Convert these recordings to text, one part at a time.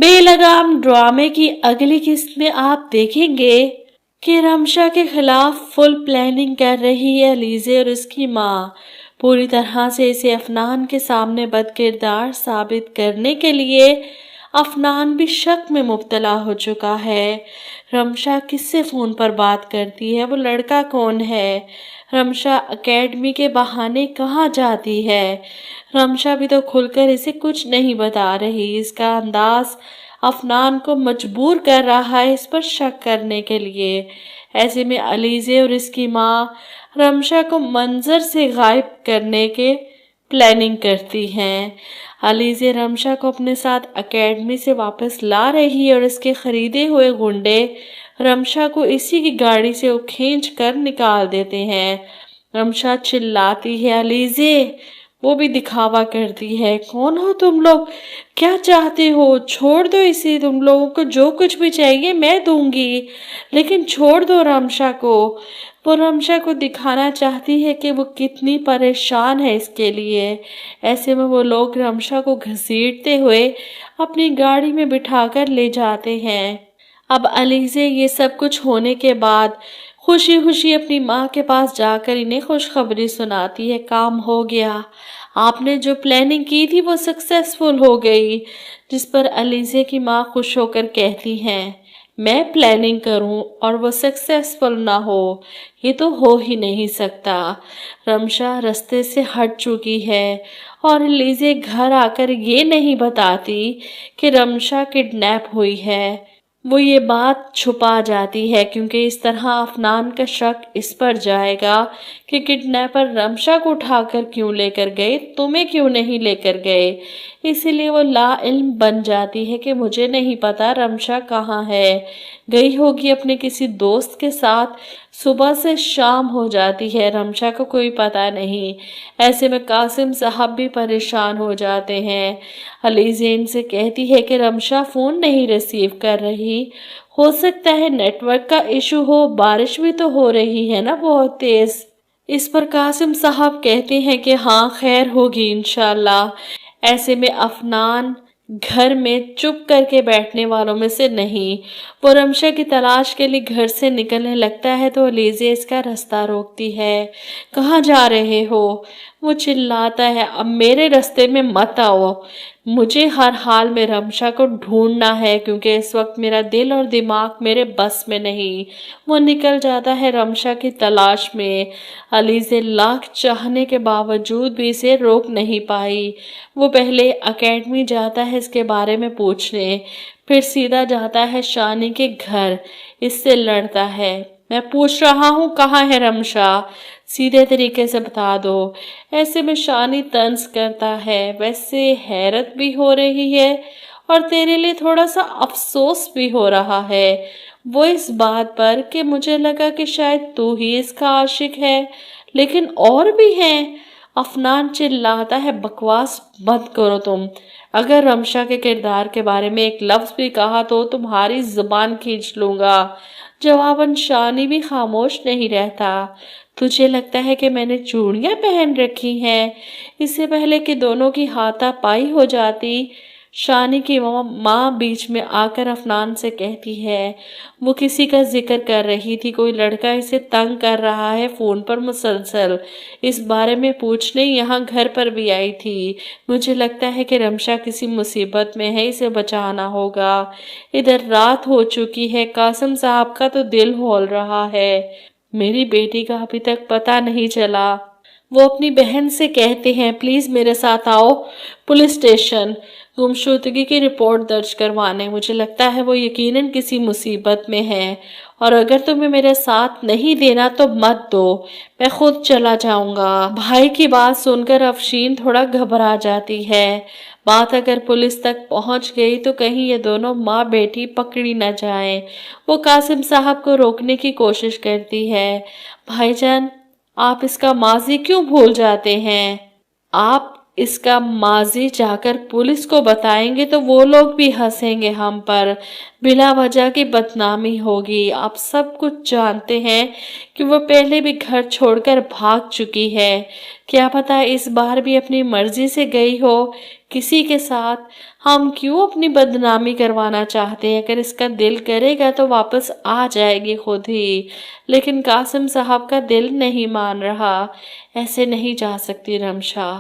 بے لگام ڈرامے کی اگلی قسط میں آپ دیکھیں گے کہ رمشا کے خلاف فل پلاننگ کر رہی ہے علیزے اور اس کی ماں، پوری طرح سے اسے افنان کے سامنے بد کردار ثابت کرنے کے لیے۔ افنان بھی شک میں مبتلا ہو چکا ہے۔ رمشا کس سے فون پر بات کرتی ہے؟ وہ لڑکا کون ہے؟ رمشا اکیڈمی کے بہانے کہاں جاتی ہے؟ رمشا بھی تو کھل کر اسے کچھ نہیں بتا رہی۔ اس کا انداز افنان کو مجبور کر رہا ہے اس پر شک کرنے کے لیے۔ ایسے میں علیزے اور اس کی ماں رمشا کو منظر سے غائب کرنے کے پلاننگ کرتی ہیں۔ علیزے رمشا کو اپنے ساتھ اکیڈمی سے واپس لا رہی ہے اور اس کے خریدے ہوئے گنڈے رمشا کو اسی کی گاڑی سے کھینچ کر نکال دیتے ہیں۔ رمشا چلاتی ہے، علیزے! وہ بھی دکھاوا کرتی ہے، کون ہو تم لوگ؟ کیا چاہتے ہو؟ چھوڑ دو اسے، تم لوگوں کو جو کچھ بھی چاہیے میں دوں گی، لیکن چھوڑ دو رمشا کو۔ وہ رمشا کو دکھانا چاہتی ہے کہ وہ کتنی پریشان ہے اس کے لیے۔ ایسے میں وہ لوگ رمشا کو گھسیٹتے ہوئے اپنی گاڑی میں بٹھا کر لے جاتے ہیں۔ اب علیزے یہ سب کچھ ہونے کے بعد خوشی خوشی اپنی ماں کے پاس جا کر انہیں خوشخبری سناتی ہے، کام ہو گیا، آپ نے جو پلاننگ کی تھی وہ سکسیسفل ہو گئی۔ جس پر علیزے کی ماں خوش ہو کر کہتی ہیں، میں پلاننگ کروں اور وہ سکسیسفل نہ ہو، یہ تو ہو ہی نہیں سکتا۔ رمشا رستے سے ہٹ چکی ہے اور علیزے گھر آ کر یہ نہیں بتاتی کہ رمشا کڈنیپ ہوئی ہے۔ وہ یہ بات چھپا جاتی ہے کیونکہ اس طرح افنان کا شک اس پر جائے گا کہ کڈنیپر رمشا کو اٹھا کر کیوں لے کر گئے، تمہیں کیوں نہیں لے کر گئے۔ اسی لیے وہ لا علم بن جاتی ہے کہ مجھے نہیں پتا رمشا کہاں ہے، گئی ہوگی اپنے کسی دوست کے ساتھ۔ صبح سے شام ہو جاتی ہے، رمشا کو کوئی پتا نہیں۔ ایسے میں قاسم صاحب بھی پریشان ہو جاتے ہیں۔ علیزے ان سے کہتی ہے کہ رمشا فون نہیں ریسیو کر رہی، ہو سکتا ہے نیٹ ورک کا ایشو ہو، بارش بھی تو ہو رہی ہے نا بہت تیز۔ اس پر قاسم صاحب کہتے ہیں کہ ہاں خیر ہوگی انشاءاللہ۔ ایسے میں افنان گھر میں چپ کر کے بیٹھنے والوں میں سے نہیں، وہ رمشا کی تلاش کے لیے گھر سے نکلنے لگتا ہے تو علیزے اس کا راستہ روکتی ہے۔ کہاں جا رہے ہو؟ وہ چلاتا ہے، اب میرے راستے میں مت آؤ، مجھے ہر حال میں رمشا کو ڈھونڈنا ہے کیونکہ اس وقت میرا دل اور دماغ میرے بس میں نہیں۔ وہ نکل جاتا ہے رمشا کی تلاش میں۔ علیزے لاکھ چاہنے کے باوجود بھی اسے روک نہیں پائی۔ وہ پہلے اکیڈمی جاتا ہے اس کے بارے میں پوچھنے، پھر سیدھا جاتا ہے شانی کے گھر، اس سے لڑتا ہے، میں پوچھ رہا ہوں کہاں ہے رمشا، سیدھے طریقے سے بتا دو۔ ایسے میں شانی طنز کرتا ہے، ویسے حیرت بھی ہو رہی ہے اور تیرے لیے تھوڑا سا افسوس بھی ہو رہا ہے، وہ اس بات پر کہ مجھے لگا کہ شاید تو ہی اس کا عاشق ہے، لیکن اور بھی ہیں۔ افنان چلاتا ہے، بکواس بند کرو تم، اگر رمشا کے کردار کے بارے میں ایک لفظ بھی کہا تو تمہاری زبان کھینچ لوں گا۔ جواباً شانی بھی خاموش نہیں رہتا۔ تجھے لگتا ہے کہ میں نے چوڑیاں پہن رکھی ہیں؟ اس سے پہلے کہ دونوں کی ہاتھا پائی ہو جاتی، شانی کی ماں بیچ میں آ کر افنان سے کہتی ہے، وہ کسی کا ذکر کر رہی تھی، کوئی لڑکا اسے تنگ کر رہا ہے فون پر مسلسل، اس بارے میں پوچھنے یہاں گھر پر بھی آئی تھی، مجھے لگتا ہے کہ رمشا کسی مصیبت میں ہے، اسے بچانا ہوگا۔ ادھر رات ہو چکی ہے، قاسم صاحب کا تو دل ہول رہا ہے، میری بیٹی کا ابھی تک پتہ نہیں چلا۔ وہ اپنی بہن سے کہتے ہیں، پلیز میرے ساتھ آؤ پولیس اسٹیشن گمشدگی کی رپورٹ درج کروانے، مجھے لگتا ہے وہ یقیناً کسی مصیبت میں ہے، اور اگر تمہیں میرے ساتھ نہیں دینا تو مت دو، میں خود چلا جاؤں گا۔ بھائی کی بات سن کر افشین تھوڑا گھبرا جاتی ہے، بات اگر پولیس تک پہنچ گئی تو کہیں یہ دونوں ماں بیٹی پکڑی نہ جائیں۔ وہ قاسم صاحب کو روکنے کی کوشش کرتی ہے، بھائی جان آپ اس کا ماضی کیوں بھول جاتے ہیں؟ آپ اس کا ماضی جا کر پولیس کو بتائیں گے تو وہ لوگ بھی ہنسیں گے ہم پر، بلا وجہ کی بدنامی ہوگی۔ آپ سب کچھ جانتے ہیں کہ وہ پہلے بھی گھر چھوڑ کر بھاگ چکی ہے، کیا پتہ اس بار بھی اپنی مرضی سے گئی ہو، کسی کے ساتھ ہم کیوں اپنی بدنامی کروانا چاہتے ہیں؟ اگر اس کا دل کرے گا تو واپس آ جائے گی خود ہی، لیکن قاسم صاحب کا دل نہیں مان رہا۔ ایسے نہیں جا سکتی رمشا۔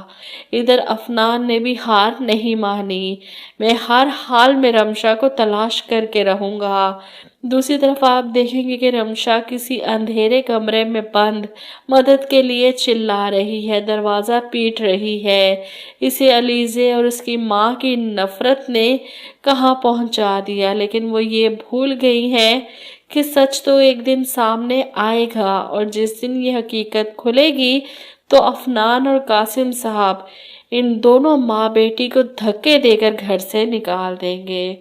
ادھر افنان نے بھی ہار نہیں مانی۔ میں ہر حال میں رمشا کو تلاش کر کے رہوں گا۔ دوسری طرف آپ دیکھیں گے کہ رمشا کسی اندھیرے کمرے میں بند مدد کے لیے چلا رہی ہے، دروازہ پیٹ رہی ہے۔ اسے علیزے اور اس کی ماں کی نفرت نے کہاں پہنچا دیا، لیکن وہ یہ بھول گئی ہیں کہ سچ تو ایک دن سامنے آئے گا، اور جس دن یہ حقیقت کھلے گی تو افنان اور قاسم صاحب ان دونوں ماں بیٹی کو دھکے دے کر گھر سے نکال دیں گے۔